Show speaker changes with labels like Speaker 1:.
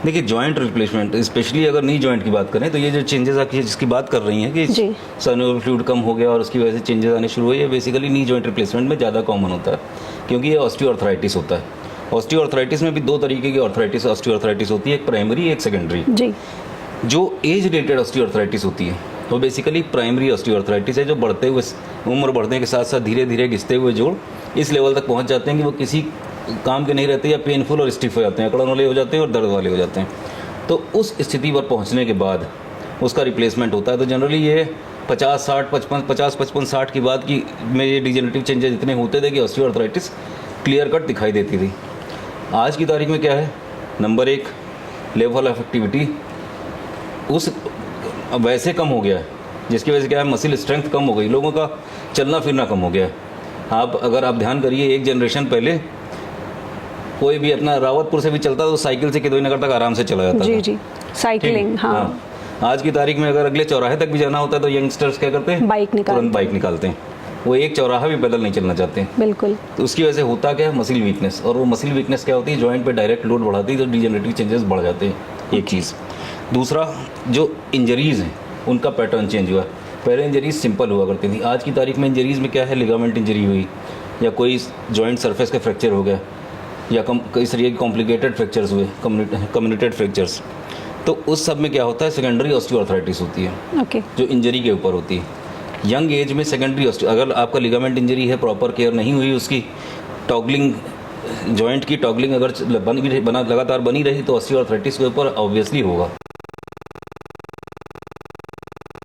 Speaker 1: देखिए joint replacement, specially अगर knee joint की बात करें तो ये जो चेंजेस आप जिसकी बात कर रही हैं कि सर्वाइकल फ्लूइड कम हो गया और उसकी वजह से चेंजेस आने शुरू हुए, ये बेसिकली नी जॉइंट रिप्लेसमेंट में ज़्यादा कॉमन होता है, क्योंकि ये ऑस्टियोआर्थराइटिस होता है। ऑस्टियोआर्थराइटिस में भी दो तरीके की ऑस्टियोआर्थराइटिस होती है, एक प्राइमरी एक सेकेंडरी।
Speaker 2: जी।
Speaker 1: जो एज रिलेटेड ऑस्टियोआर्थराइटिस होती है वो बेसिकली प्राइमरी ऑस्टियोआर्थराइटिस है, जो बढ़ते हुए उम्र बढ़ने के साथ साथ धीरे धीरे घिसते हुए जोड़ इस लेवल तक पहुंच जाते हैं कि वो किसी काम के नहीं रहते या पेनफुल और स्टिफ हो जाते हैं, अकड़न वाले हो जाते हैं और दर्द वाले हो जाते हैं। तो उस स्थिति पर पहुंचने के बाद उसका रिप्लेसमेंट होता है। तो जनरली ये 50-60 की बात की में ये डिजेनरेटिव चेंजेस इतने होते थे कि ऑस्टियोआर्थराइटिस क्लियर कट दिखाई देती थी। आज की तारीख में क्या है, नंबर एक, लेवल ऑफ एक्टिविटी उस वैसे कम हो गया है जिसकी वजह से क्या है, मसिल स्ट्रेंथ कम हो गई, लोगों का चलना फिरना कम हो गया है। अगर आप ध्यान करिए, एक जनरेशन पहले कोई भी अपना रावतपुर से भी चलता तो साइकिल से किदोई नगर तक आराम से चला जाता
Speaker 2: जी
Speaker 1: था।
Speaker 2: जी, साइकिलिंग। हाँ।
Speaker 1: आज की तारीख में अगर अगले चौराहे तक भी जाना होता है तो यंगस्टर्स क्या करते हैं, तुरंत बाइक निकालते हैं। वो एक चौराहा भी पैदल नहीं चलना चाहते।
Speaker 2: बिल्कुल।
Speaker 1: तो उसकी वजह से होता क्या है, मसिल वीकनेस, और वो मसिल वीकनेस क्या होती है, जॉइंट पे डायरेक्ट लोड बढ़ाती है तो डिजेनरेटिव चेंजेस बढ़ जाते हैं, एक चीज़। दूसरा, जो इंजरीज़ हैं उनका पैटर्न चेंज हुआ। पहले इंजरीज सिंपल हुआ करती थी, आज की तारीख में इंजरीज में क्या है, लिगामेंट इंजरी हुई या कोई जॉइंट सरफेस का फ्रैक्चर हो गया या कई सारी कॉम्प्लिकेटेड फ्रैक्चर्स हुए, कम्युनिटेड फ्रैक्चर्स। तो उस सब में क्या होता है, सेकेंडरी ऑस्टियोआर्थराइटिस होती है। जो इंजरी के ऊपर होती है। यंग एज में सेकेंडरी अगर आपका लिगामेंट इंजरी है, प्रॉपर केयर नहीं हुई, उसकी टॉगलिंग, जॉइंट की टॉगलिंग अगर लगातार बनी रही तो ऑस्टियोआर्थराइटिस के ऊपर ऑब्वियसली होगा।